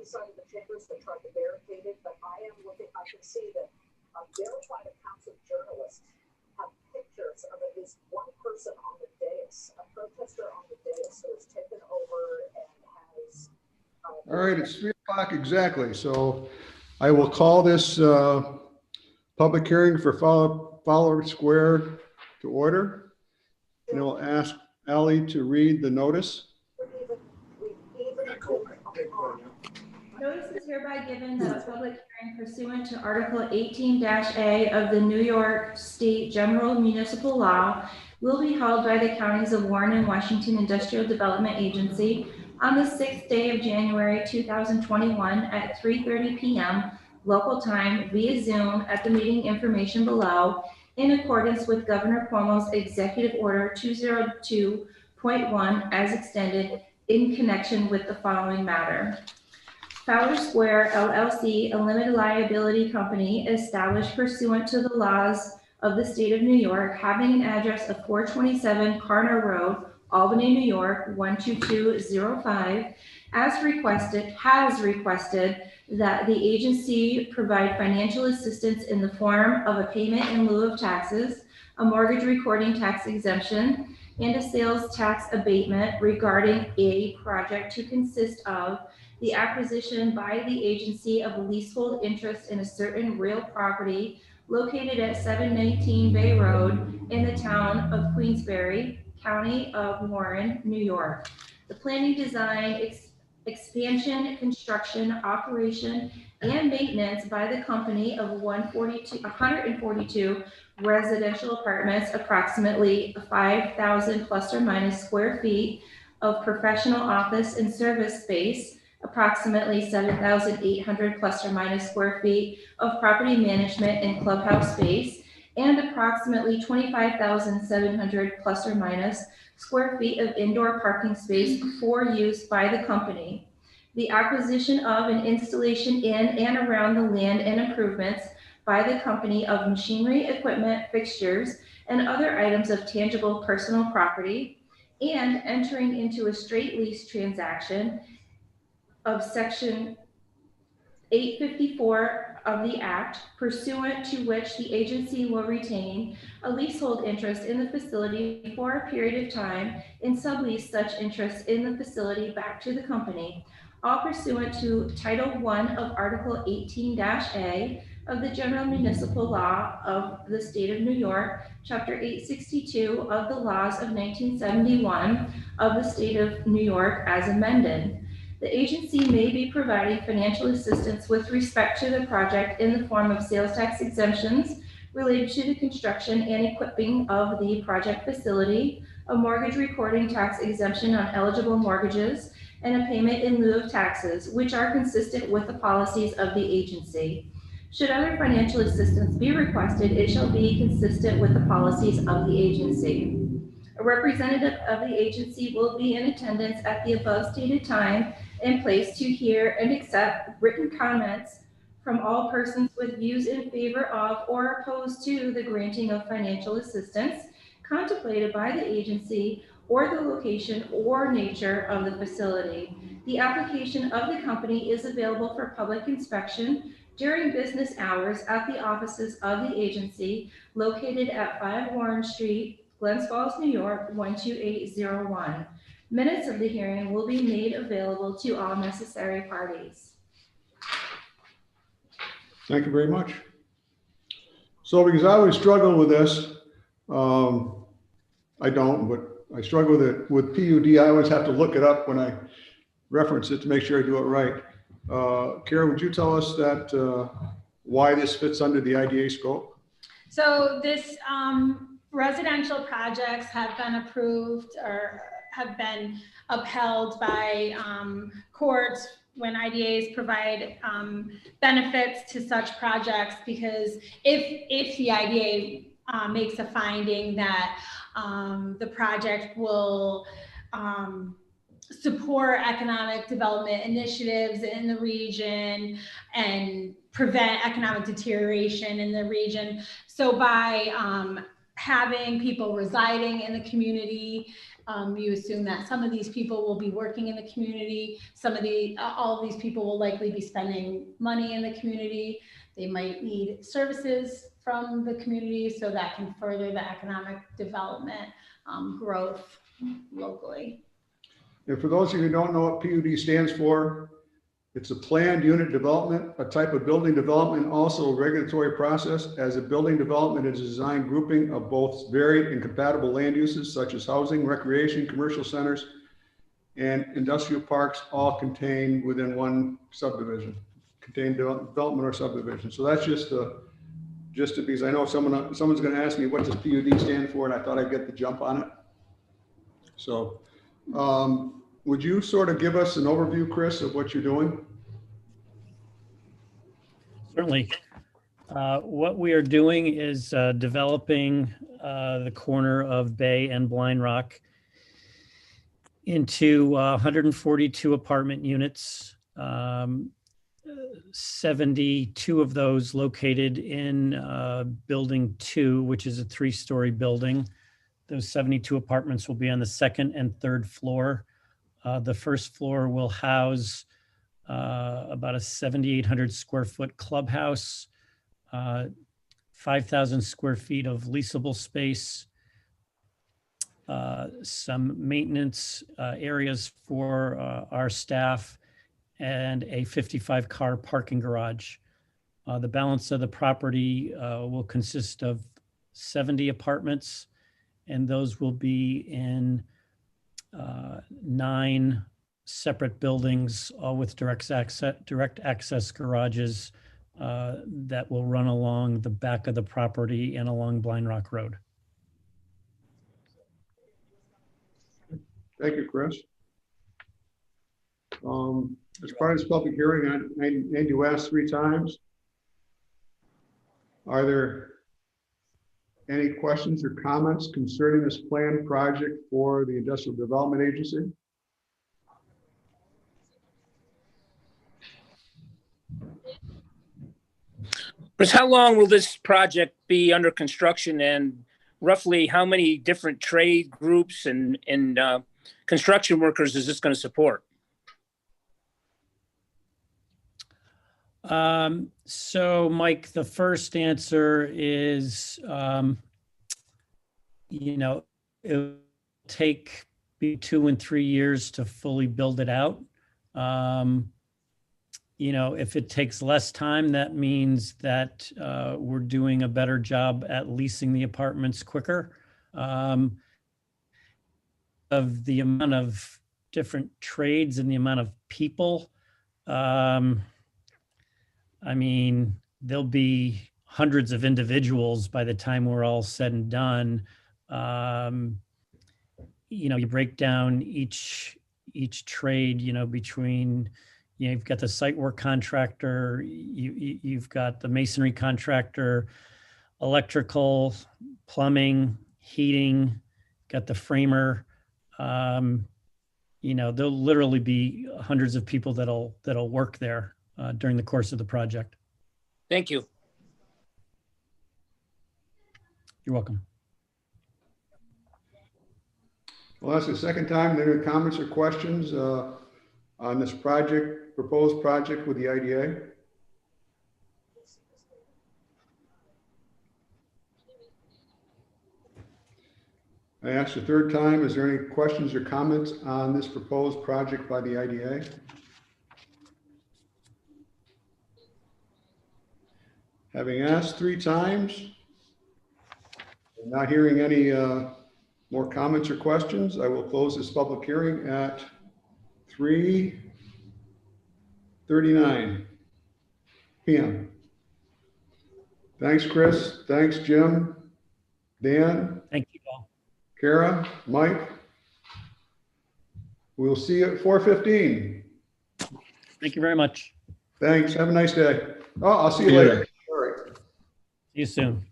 inside of the chambers that tried to barricade it, but I am looking, I can see that they're trying to counsel journalists have pictures of at least one person on the dais, a protester on the dais who has taken over and has. All right, it's 3 o'clock exactly. So I will call this public hearing for Fowler Square to order. And I will ask Ally to read the notice. Notice is hereby given that a public hearing pursuant to Article 18-A of the New York State General Municipal Law will be held by the counties of Warren and Washington Industrial Development Agency on the 6th day of January 2021 at 3:30 p.m. local time via Zoom at the meeting information below in accordance with Governor Cuomo's Executive Order 202.1 as extended in connection with the following matter. Fowler Square LLC, a limited liability company established pursuant to the laws of the state of New York, having an address of 427 Carner Road, Albany, New York, 12205, has requested that the agency provide financial assistance in the form of a payment in lieu of taxes, a mortgage recording tax exemption, and a sales tax abatement regarding a project to consist of the acquisition by the agency of a leasehold interest in a certain real property located at 719 Bay Road in the town of Queensbury, County of Warren, New York. The planning, design, expansion, construction, operation, and maintenance by the company of 142 residential apartments, approximately 5,000 plus or minus square feet of professional office and service space, approximately 7,800 plus or minus square feet of property management and clubhouse space, and approximately 25,700 plus or minus square feet of indoor parking space for use by the company. The acquisition of and installation in and around the land and improvements by the company of machinery, equipment, fixtures, and other items of tangible personal property, and entering into a straight lease transaction of Section 854 of the Act, pursuant to which the agency will retain a leasehold interest in the facility for a period of time and sublease such interest in the facility back to the company, all pursuant to Title I of Article 18-A of the General Municipal Law of the State of New York, Chapter 862 of the Laws of 1971 of the State of New York as amended. The agency may be providing financial assistance with respect to the project in the form of sales tax exemptions related to the construction and equipping of the project facility, a mortgage recording tax exemption on eligible mortgages, and a payment in lieu of taxes, which are consistent with the policies of the agency. Should other financial assistance be requested, it shall be consistent with the policies of the agency. A representative of the agency will be in attendance at the above stated time and place to hear and accept written comments from all persons with views in favor of or opposed to the granting of financial assistance contemplated by the agency or the location or nature of the facility. The application of the company is available for public inspection during business hours at the offices of the agency located at 5 Warren Street, Glens Falls, New York, 12801. Minutes of the hearing will be made available to all necessary parties. Thank you very much. So because I always struggle with this, I don't, but I struggle with it with PUD. I always have to look it up when I reference it to make sure I do it right. Kara, would you tell us that why this fits under the IDA scope? So this residential projects have been approved or have been upheld by courts when IDAs provide benefits to such projects, because if the IDA makes a finding that the project will support economic development initiatives in the region and prevent economic deterioration in the region. So by having people residing in the community. You assume that some of these people will be working in the community. All of these people will likely be spending money in the community. They might need services from the community, so that can further the economic development growth locally. And for those of you who don't know what PUD stands for, it's a planned unit development, a type of building development, also a regulatory process. As a building development, it is a design grouping of both varied and compatible land uses such as housing, recreation, commercial centers, and industrial parks, all contained within one subdivision, contained development or subdivision. So that's just because I know someone's going to ask me what does PUD stand for, and I thought I'd get the jump on it. So would you sort of give us an overview, Chris, of what you're doing? Certainly. What we are doing is developing the corner of Bay and Blind Rock into 142 apartment units, 72 of those located in Building 2, which is a 3-story building. Those 72 apartments will be on the 2nd and 3rd floor. The 1st floor will house about a 7,800 square foot clubhouse, 5,000 square feet of leasable space, some maintenance areas for our staff, and a 55-car parking garage. The balance of the property will consist of 70 apartments, and those will be in 9 separate buildings, all with direct access garages that will run along the back of the property and along Blind Rock Road. Thank you, Chris. As part of this public hearing, and you asked 3 times, are there any questions or comments concerning this planned project for the Industrial Development Agency? Chris, how long will this project be under construction, and roughly how many different trade groups and construction workers is this going to support? So Mike, the first answer is, it'll take between 2 and 3 years to fully build it out. If it takes less time, that means that we're doing a better job at leasing the apartments quicker. Of the amount of different trades and the amount of people, there'll be hundreds of individuals by the time we're all said and done. You break down each trade, between, you've got the site work contractor, you've got the masonry contractor, electrical, plumbing, heating, got the framer. There'll literally be hundreds of people that'll work there during the course of the project. Thank you. You're welcome. Well, that's the second time there are comments or questions on this proposed project with the IDA. I asked the third time, is there any questions or comments on this proposed project by the IDA? Having asked 3 times, and not hearing any more comments or questions, I will close this public hearing at 3:39 p.m. Thanks, Chris. Thanks, Jim, Dan. Thank you all. Kara, Mike. We'll see you at 4:15. Thank you very much. Thanks. Have a nice day. Oh, I'll see you later. All right. See you soon.